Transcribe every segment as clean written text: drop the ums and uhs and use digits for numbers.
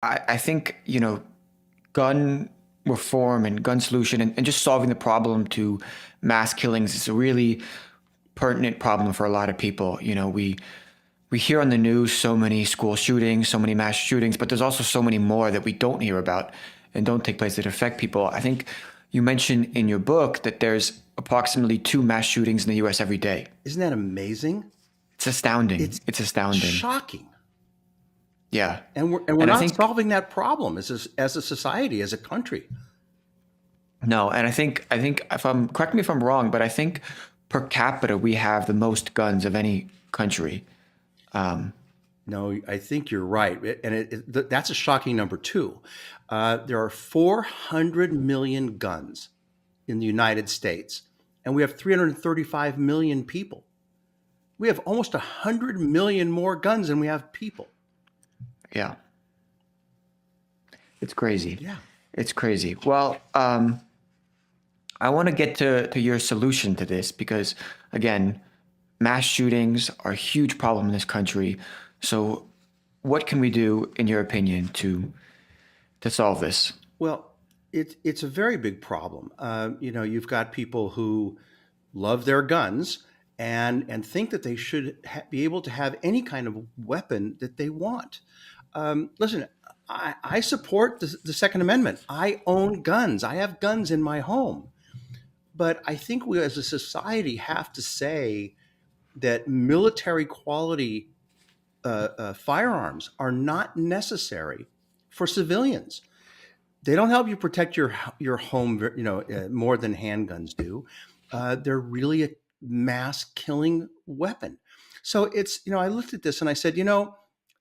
I think, gun reform and gun solution and just solving the problem to mass killings is a really pertinent problem for a lot of people. We hear on the news so many school shootings, so many mass shootings, but there's also so many more that we don't hear about and don't take place that affect people. I think you mentioned in your book that there's approximately two mass shootings in the US every day. Isn't that amazing? It's astounding. It's It's astounding. shocking. Yeah. And we're And I not think solving that problem as a society, as a country. no, and I think if I'm correct me if I'm wrong, but I think per capita we have the most guns of any country. Um, No, I think you're right. That's a shocking number too. There are 400 million guns in the United States, and we have 335 million people. We have almost 100 million more guns than we have people. yeah, it's crazy. Yeah. It's crazy. Well, I want to get to your solution to this because, again, mass shootings are a huge problem in this country. So, what can we do, in your opinion, to solve this? Well, it's a very big problem. You've got people who love their guns and think that they should be able to have any kind of weapon that they want. Listen, I support the Second Amendment. I own guns. I have guns in my home. But I think we as a society have to say that military quality firearms are not necessary for civilians. They don't help you protect your home, more than handguns do. They're really a mass killing weapon. So I looked at this and I said,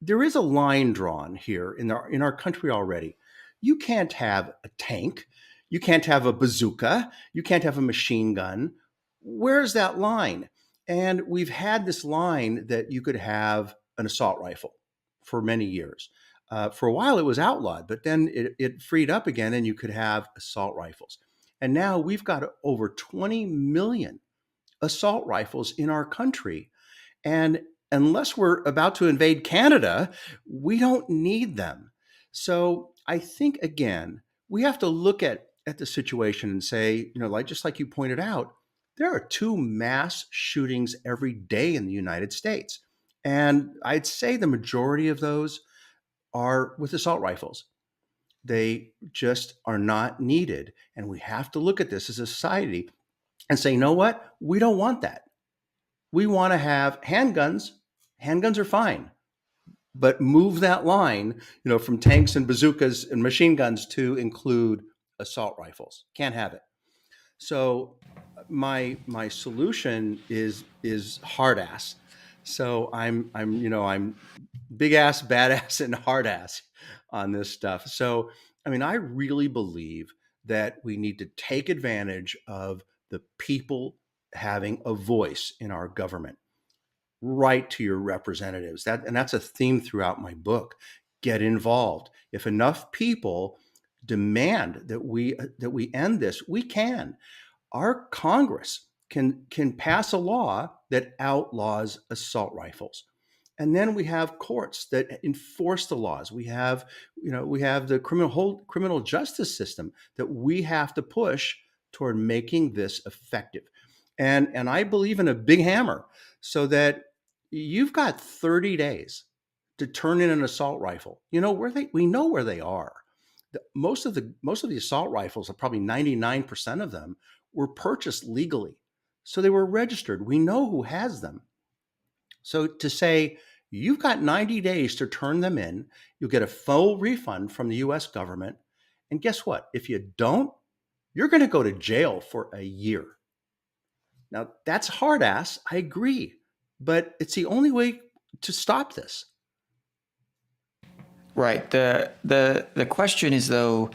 there is a line drawn here in our country already. You can't have a tank, you can't have a bazooka, you can't have a machine gun. Where's that line? And we've had this line that you could have an assault rifle for many years. For a while, it was outlawed, but then it freed up again, and you could have assault rifles. And now we've got over 20 million assault rifles in our country. And unless we're about to invade Canada, we don't need them. So I think, again, we have to look at the situation and say, just like you pointed out, there are two mass shootings every day in the United States. And I'd say the majority of those are with assault rifles. They just are not needed. And we have to look at this as a society and say, you know what? We don't want that. We want to have handguns. Handguns are fine, but move that line, from tanks and bazookas and machine guns to include assault rifles. Can't have it. So my solution is hard ass. So I'm big ass, badass, and hard ass on this stuff. So I really believe that we need to take advantage of the people having a voice in our government. Write to your representatives. That's a theme throughout my book. Get involved. If enough people demand that we end this, we can. Our Congress can pass a law that outlaws assault rifles. And then we have courts that enforce the laws. We have the criminal justice system that we have to push toward making this effective. And I believe in a big hammer so that you've got 30 days to turn in an assault rifle. We know where they are. Most of the assault rifles, probably 99% of them, were purchased legally. So they were registered. We know who has them. So to say, you've got 90 days to turn them in, you'll get a full refund from the US government. And guess what? If you don't, you're going to go to jail for a year. Now, that's hard ass, I agree, but it's the only way to stop this. Right. The question is though,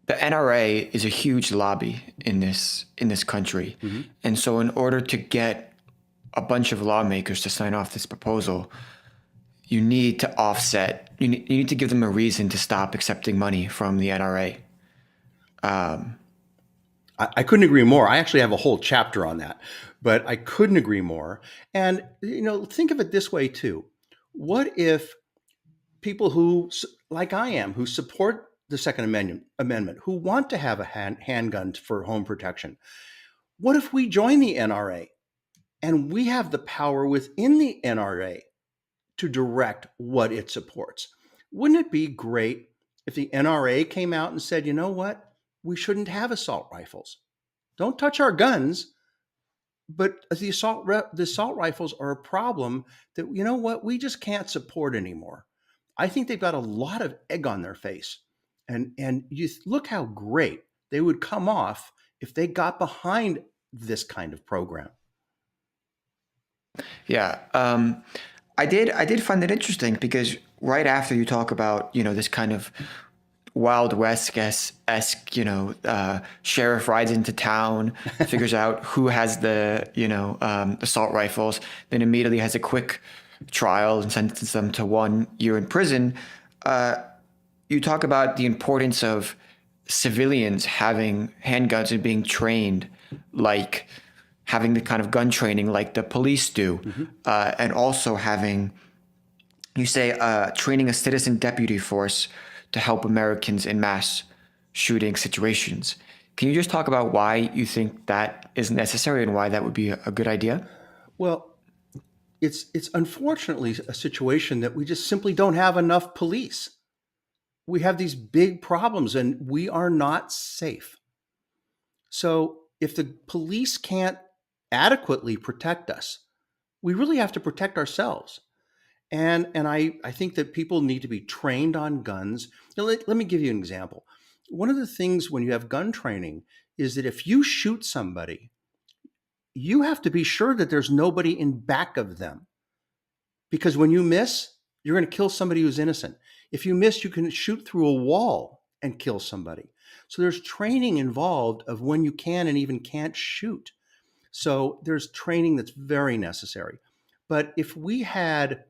the NRA is a huge lobby in this country, Mm-hmm. and so in order to get a bunch of lawmakers to sign off this proposal, you need to offset. You need to give them a reason to stop accepting money from the NRA. I couldn't agree more. I actually have a whole chapter on that, but I couldn't agree more. And think of it this way too. What if people who, like I am, who support the Second Amendment, who want to have a handgun for home protection. What if we join the NRA and we have the power within the NRA to direct what it supports? Wouldn't it be great if the NRA came out and said, you know what, we shouldn't have assault rifles. Don't touch our guns, but the assault rifles are a problem that, you know what, we just can't support anymore. I think they've got a lot of egg on their face, and you look how great they would come off if they got behind this kind of program. Yeah. I did find it interesting because right after you talk about, this kind of Wild West-esque, sheriff rides into town, figures out who has the, assault rifles, then immediately has a quick trial and sentences them to 1 year in prison. You talk about the importance of civilians having handguns and being trained, like having the kind of gun training like the police do, and also having, you say, training a citizen deputy force to help Americans in mass shooting situations. Can you just talk about why you think that is necessary and why that would be a good idea? Well, it's unfortunately a situation that we just simply don't have enough police. We have these big problems and we are not safe. So if the police can't adequately protect us, we really have to protect ourselves. And I think that people need to be trained on guns. Now, let me give you an example. One of the things when you have gun training is that if you shoot somebody, you have to be sure that there's nobody in back of them. Because when you miss, you're going to kill somebody who's innocent. If you miss, you can shoot through a wall and kill somebody. So there's training involved of when you can and even can't shoot. So there's training that's very necessary. But if we had,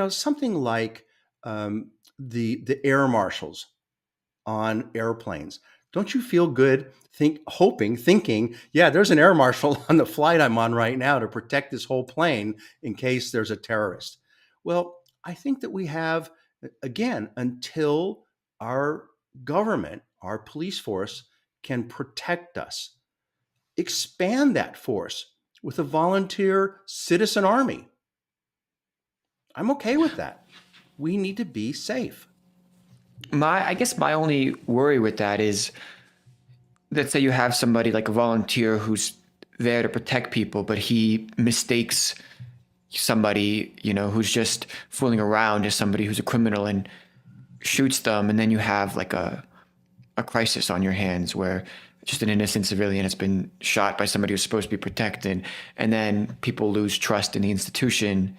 something like the air marshals on airplanes, don't you feel good thinking, yeah, there's an air marshal on the flight I'm on right now to protect this whole plane in case there's a terrorist? Well, I think that we have, again, until our government, our police force can protect us, expand that force with a volunteer citizen army. I'm okay with that. We need to be safe. I guess my only worry with that is, let's say you have somebody like a volunteer who's there to protect people, but he mistakes somebody, who's just fooling around as somebody who's a criminal and shoots them. And then you have like a crisis on your hands where just an innocent civilian has been shot by somebody who's supposed to be protected. And then people lose trust in the institution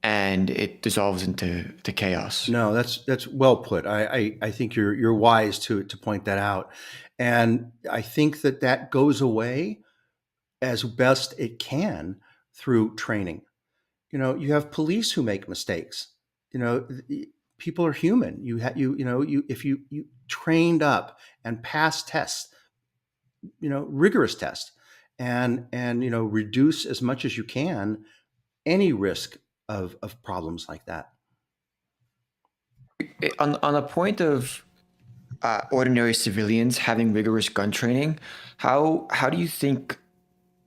and it dissolves into chaos. No, that's well put. I think you're wise to point that out, and I think that goes away as best it can through training. You have police who make mistakes. People are human. If you trained up and pass tests, rigorous tests, and reduce as much as you can any risk of problems like that. On the point of ordinary civilians having rigorous gun training, how do you think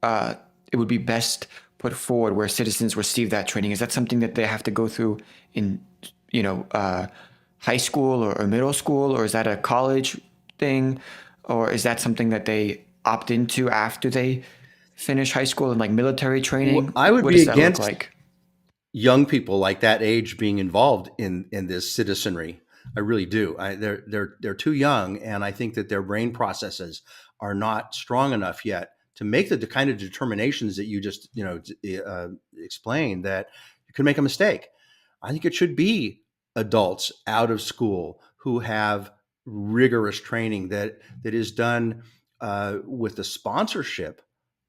it would be best put forward where citizens receive that training? Is that something that they have to go through in, high school or middle school, or is that a college thing, or is that something that they opt into after they finish high school and like military training? Well, I would What be does that look against like? young people like that age being involved in this citizenry. I really do. They're too young, and I think that their brain processes are not strong enough yet to make the kind of determinations that you just explained, that you can make a mistake. I think it should be adults out of school who have rigorous training that is done with the sponsorship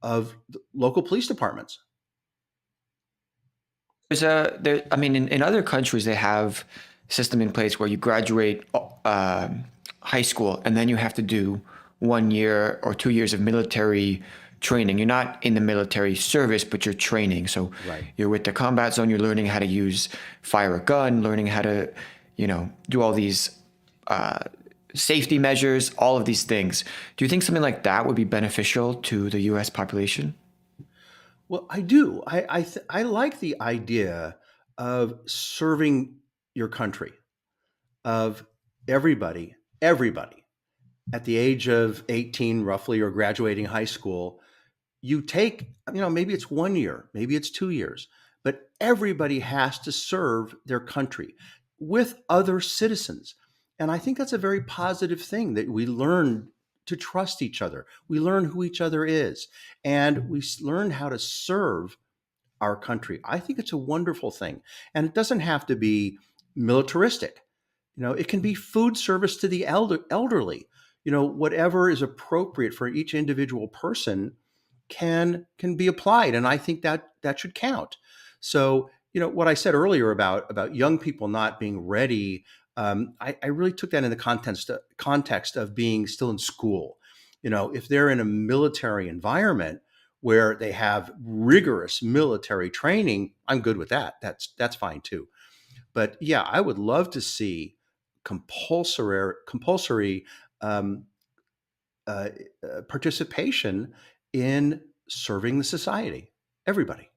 of the local police departments. I mean, in other countries, they have a system in place where you graduate high school and then you have to do 1 year or 2 years of military training. You're not in the military service, but you're training. So Right. you're with the combat zone. You're learning how to fire a gun, learning how to, do all these safety measures, all of these things. Do you think something like that would be beneficial to the U.S. population? Well, I do. I like the idea of serving your country, of everybody at the age of 18, roughly, or graduating high school. You take, maybe it's 1 year, maybe it's 2 years, but everybody has to serve their country with other citizens. And I think that's a very positive thing, that we learn to trust each other. We learn who each other is, and we learn how to serve our country. I think it's a wonderful thing. And it doesn't have to be militaristic. It can be food service to the elderly. Whatever is appropriate for each individual person can be applied, and I think that should count. So, what I said earlier about young people not being ready, I really took that in the context of being still in school. If they're in a military environment where they have rigorous military training, I'm good with that. That's fine too. But yeah, I would love to see compulsory um, uh, participation in serving the society, everybody.